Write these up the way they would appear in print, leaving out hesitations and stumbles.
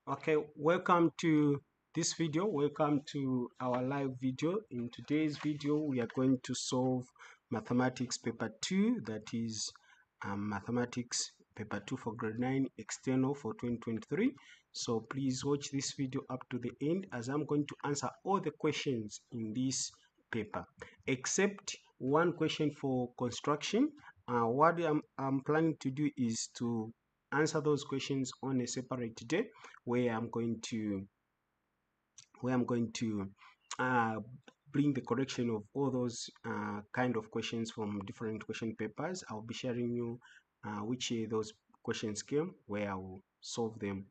Okay, welcome to this video. Welcome to our live video. In today's video, we are going to solve mathematics paper 2, that is mathematics paper 2 for grade 9 external for 2023. So please watch this video up to the end as I'm going to answer all the questions in this paper except one question for construction. What I'm planning to do is to answer those questions on a separate day where I'm going to uh, bring the correction of all those kind of questions from different question papers. I'll be sharing you which those questions came, where I will solve them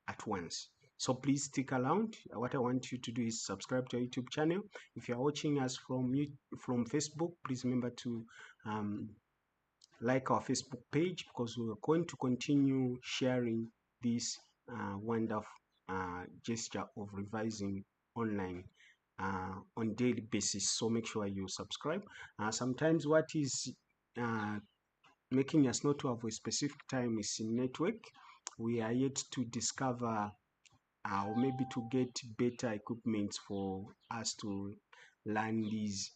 at once. So please stick around. What I want you to do is subscribe to our YouTube channel. If you are watching us from Facebook, please remember to like our Facebook page, because we're going to continue sharing this wonderful gesture of revising online on daily basis. So make sure you subscribe. Sometimes what is making us not to have a specific time is in network. We are yet to discover or maybe to get better equipment for us to learn these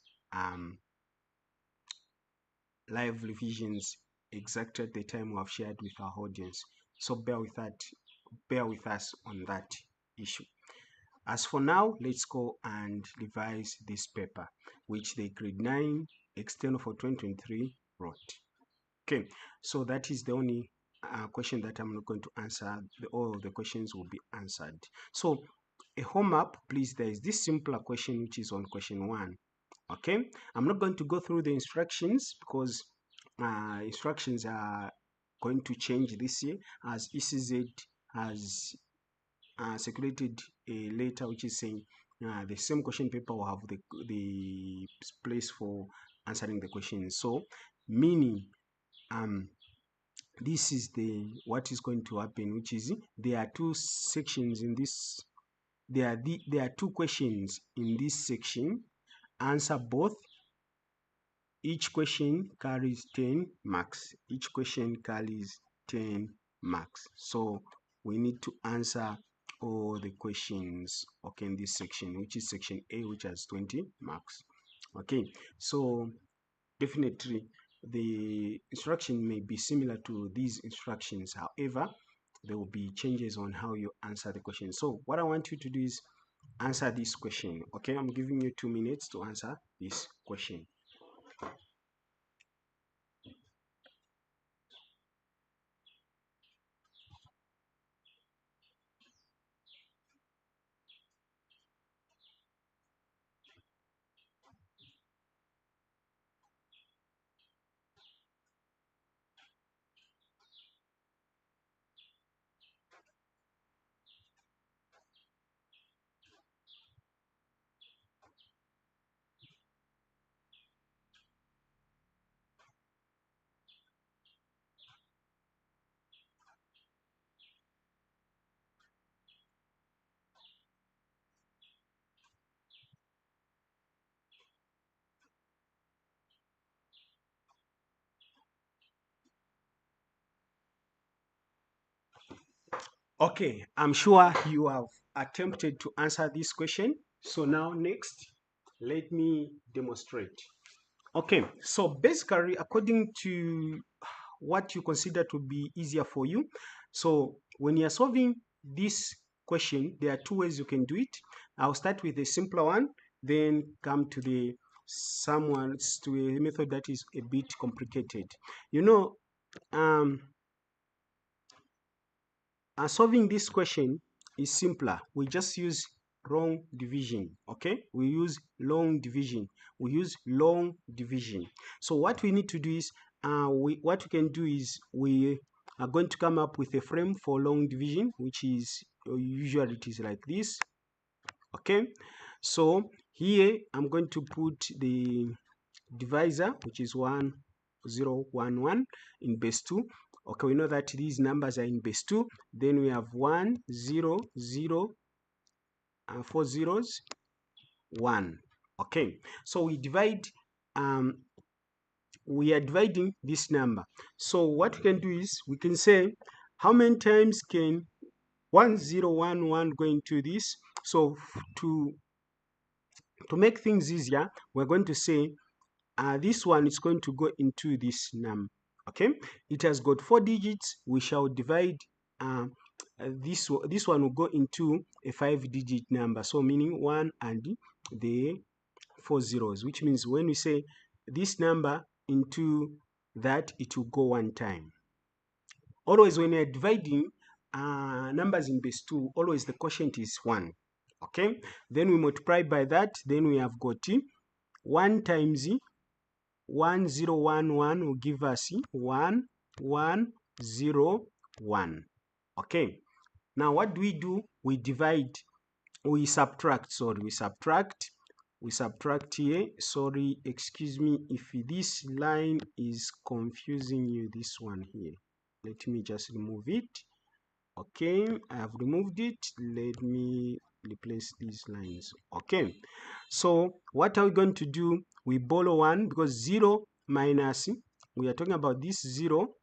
live revisions exactly at the time we have shared with our audience. So bear with us on that issue. As for now, let's go and revise this paper, which the grade 9 external for 2023 wrote. Okay, so that is the only question that I'm not going to answer. All of the questions will be answered. So a home up, please, there is this simpler question which is on question 1. Okay, I'm not going to go through the instructions because instructions are going to change this year, as ECZ has circulated a letter which is saying the same question paper will have the place for answering the questions. So meaning this is what is going to happen, which is there are two sections in this. There are two questions in this section. Answer both. Each question carries 10 marks. Each question carries 10 marks. So we need to answer all the questions, okay, in this section, which is section A, which has 20 marks. Okay, so definitely the instruction may be similar to these instructions. However, there will be changes on how you answer the question. So what I want you to do is answer this question. Okay, I'm giving you 2 minutes to answer this question. Okay, I'm sure you have attempted to answer this question. So now next, let me demonstrate. Okay, so basically, according to what you consider to be easier for you, so when you're solving this question, there are two ways you can do it. I'll start with a simpler one, then come to the to a method that is a bit complicated. You know, solving this question is simpler. We just use long division. Okay, we use long division. So what we need to do is what we can do is we are going to come up with a frame for long division, which is usually it is like this. Okay, so here I'm going to put the divisor, which is 1011 in base 2. Okay, we know that these numbers are in base 2. Then we have 1 0 0 4 zeros 1. Okay, so we are dividing this number. So what we can do is we can say how many times can 1011 going to this. So to make things easier, we're going to say this one is going to go into this num. Okay, it has got 4 digits. We shall divide this one will go into a 5-digit number, so meaning 1 and the 4 zeros, which means when we say this number into that, it will go one time. Always when you're dividing numbers in base 2, always the quotient is 1. Okay, then we multiply by that, then we have got 1 times 1011 will give us 1101. Okay, now what do? We divide, we subtract, we subtract here. Sorry, excuse me if this line is confusing you, this one here. Let me just remove it. Okay, I have removed it. Let me replace these lines. Okay, so what are we going to do? We borrow 1 because 0 minus, we are talking about this 0.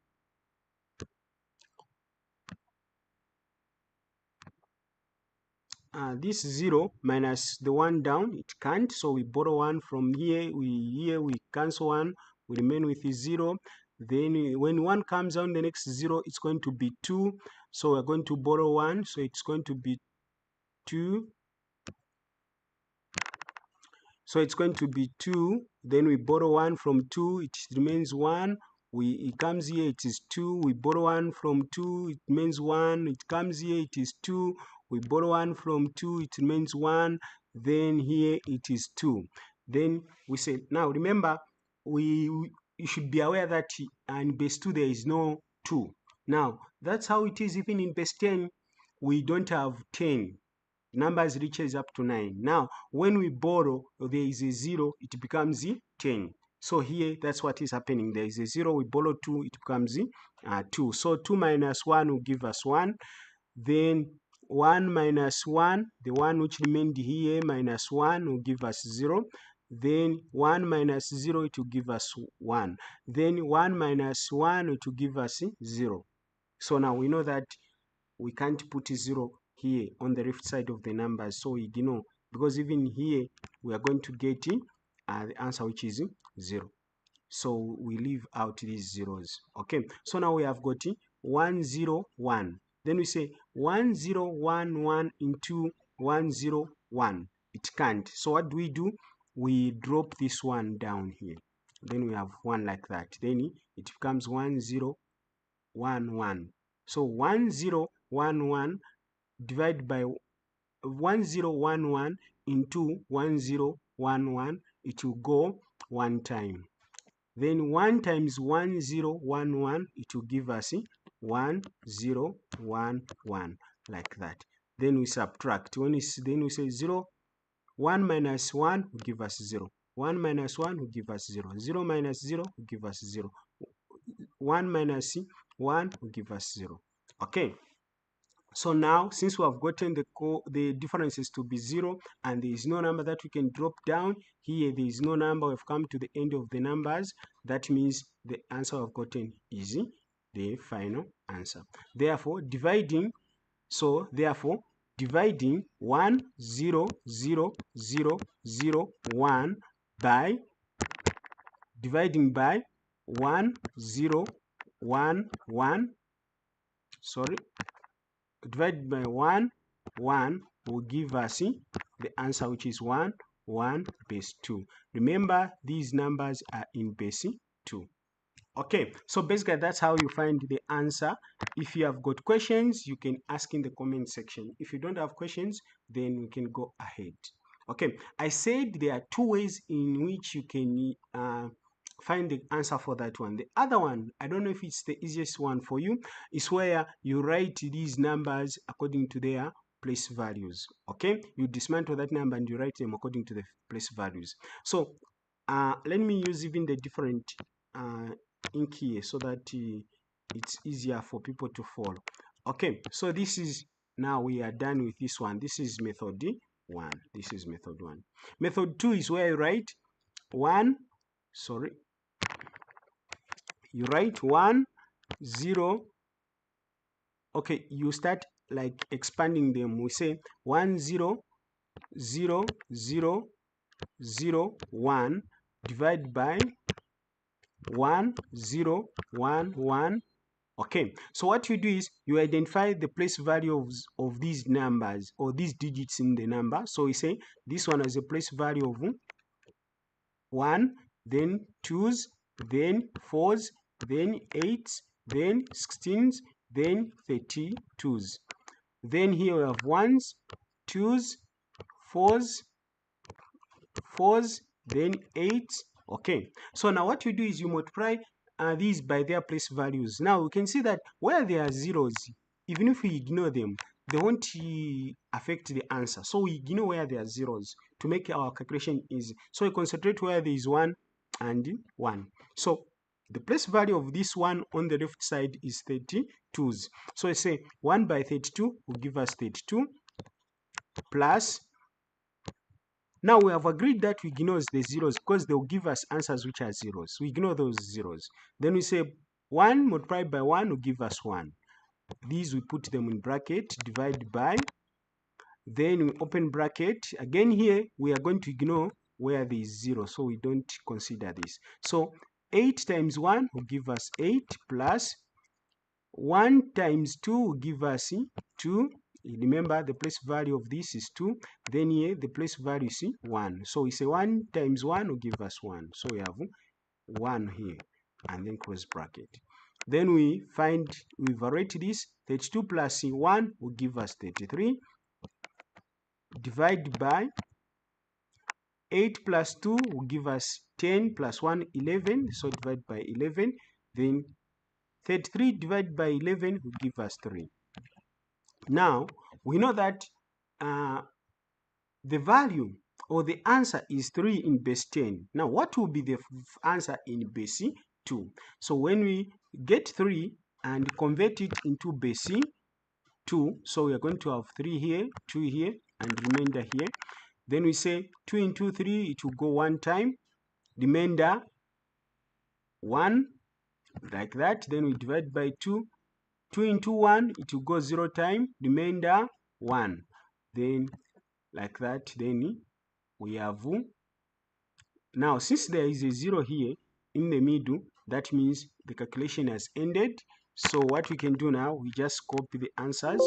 This 0 minus the 1 down, it can't, so we borrow 1 from here. We cancel 1, we remain with 0. Then when 1 comes down, the next 0, it's going to be 2, so we're going to borrow 1, so it's going to be 2. So it's going to be 2. Then we borrow 1 from 2, it remains 1. It comes here, it is 2. We borrow 1 from 2, it remains 1. It comes here, it is 2. We borrow 1 from 2, it remains 1. Then here it is 2. Then we say, now remember, you should be aware that in base 2 there is no 2. Now that's how it is even in base 10. We don't have 10. Numbers reaches up to 9. Now when we borrow, there is a 0, it becomes 10. So here that's what is happening. There is a 0, we borrow 2, it becomes 2. So 2 minus 1 will give us 1. Then 1 minus 1, the one which remained here, minus 1 will give us 0. Then 1 minus 0, it will give us 1. Then 1 minus 1, it will give us 0. So now we know that we can't put 0 here on the left side of the numbers, so we ignore, because even here we are going to get the answer which is 0. So we leave out these zeros. Okay, so now we have got 101. Then we say 1011 into 101. It can't. So what do? We drop this one down here. Then we have 1 like that. Then it becomes 1011. So 1011 divided by 1011 into 1011, it will go one time. Then 1 times 1011, it will give us 1011, like that. Then we subtract. Then we say 0, 1 minus 1 will give us 0. 1 minus 1 will give us 0. 0 minus 0 will give us 0. 1 minus 1 will give us 0. Okay. So now, since we have gotten the differences to be 0, and there is no number that we can drop down, here there is no number, we've come to the end of the numbers. That means the answer we've gotten is the final answer. Therefore, dividing 1000001 by dividing by 1011, sorry, divided by 1 will give us the answer, which is 1 base 2. Remember, these numbers are in base 2. Okay, so basically that's how you find the answer. If you have got questions, you can ask in the comment section. If you don't have questions, then we can go ahead. Okay, I said there are 2 ways in which you can find the answer for that one. The other one, I don't know if it's the easiest one for you, is where you write these numbers according to their place values. Okay, you dismantle that number and you write them according to the place values. So let me use even the different ink here so that it's easier for people to follow. Okay, so this is, now we are done with this one. This is method 1. This is method 1. Method 2 is where you write 1, sorry, you write 1 0. Okay, you start like expanding them. We say 1 0 0 0 0 1 divided by 1 0 1 1. Okay, so what you do is you identify the place value of these numbers or these digits in the number. So we say this one has a place value of 1, then 2s, then 4s, then 8s, then 16s, then 32s. Then here we have 1s, 2s, 4s, 4s, then 8s. Okay, so now what you do is you multiply these by their place values. Now we can see that where there are zeros, even if we ignore them, they won't affect the answer. So we ignore where there are zeros to make our calculation easy. So we concentrate where there is 1 and 1. So the place value of this one on the left side is 32s. So I say 1 by 32 will give us 32 plus. Now we have agreed that we ignore the zeros because they will give us answers which are zeros. We ignore those zeros. Then we say 1 multiplied by 1 will give us 1. These we put them in bracket, divide by. Then we open bracket. Again here, we are going to ignore where there is 0, so we don't consider this. So 8 times 1 will give us 8 plus 1 times 2 will give us 2. Remember, the place value of this is 2. Then here, the place value is 1. So we say 1 times 1 will give us 1. So we have 1 here, and then close bracket. Then we evaluate this. 32 plus 1 will give us 33. Divide by 8 plus 2 will give us 10 plus 1, 11. So divide by 11. Then 33 divided by 11 will give us 3. Now, we know that the value or the answer is 3 in base 10. Now, what will be the answer in base 2? So, when we get 3 and convert it into base 2, so we are going to have 3 here, 2 here, and remainder here. Then we say 2 into 3, it will go 1 time, remainder 1, like that. Then we divide by 2. 2 into 1, it will go 0 time, remainder 1. Then like that, then we have, now since there is a 0 here in the middle, that means the calculation has ended. So what we can do now, we just copy the answers.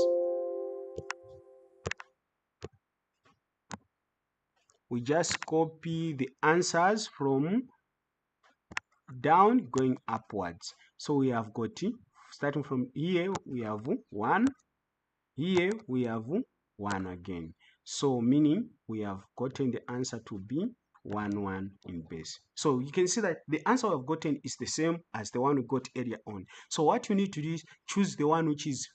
We just copy the answers from down going upwards. So we have got, starting from here, we have 1. Here we have 1 again. So meaning we have gotten the answer to be 1 1 in base. So you can see that the answer we've gotten is the same as the one we got earlier on. So what you need to do is choose the one which is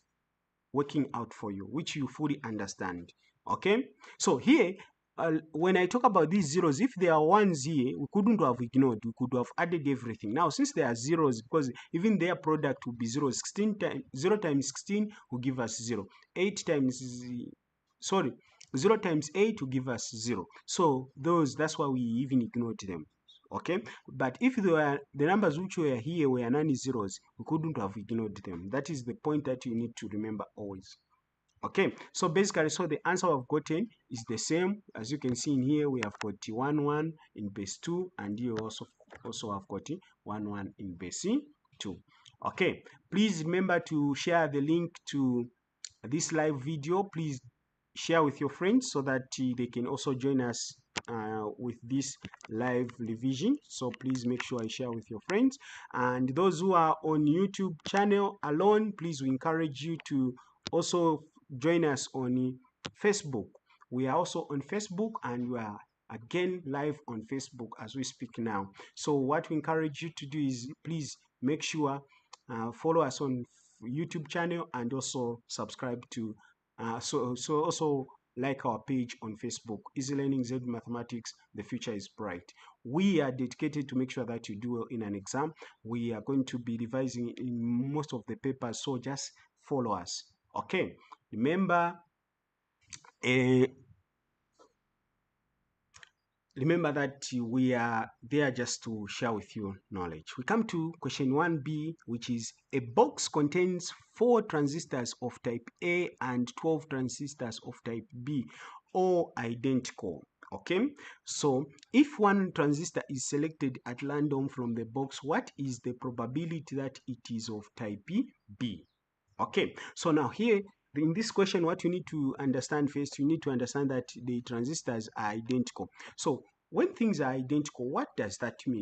working out for you, which you fully understand. Okay, so here when I talk about these zeros, if there are ones here, we couldn't have ignored, we could have added everything. Now since there are zeros, because even their product will be 0, 16 times 0 times 16 will give us 0. 8 times 0 times 8 will give us 0. So that's why we even ignored them. Okay, but if the numbers which were here were non-zeros, we couldn't have ignored them. That is the point that you need to remember always. Okay, so basically, so the answer I've gotten is the same. As you can see in here, we have got 1 1 in base 2, and here also have got 1 1 in base 2. Okay, please remember to share the link to this live video. Please share with your friends so that they can also join us with this live revision. So please make sure I share with your friends. And those who are on YouTube channel alone, please, we encourage you to also join us on Facebook. We are also on Facebook, and we are again live on Facebook as we speak now. So what we encourage you to do is please make sure follow us on YouTube channel and also subscribe to so also like our page on Facebook, Easy Learning zed-Mathematics, the future is bright. We are dedicated to make sure that you do well in an exam. We are going to be revising in most of the papers, so just follow us. Okay, remember remember that we are there just to share with you knowledge. We come to question 1b, which is a box contains 4 transistors of type A and 12 transistors of type B, all identical. Okay, so if one transistor is selected at random from the box, what is the probability that it is of type B? Okay, so now here in this question, what you need to understand first, you need to understand that the transistors are identical. So when things are identical, what does that mean?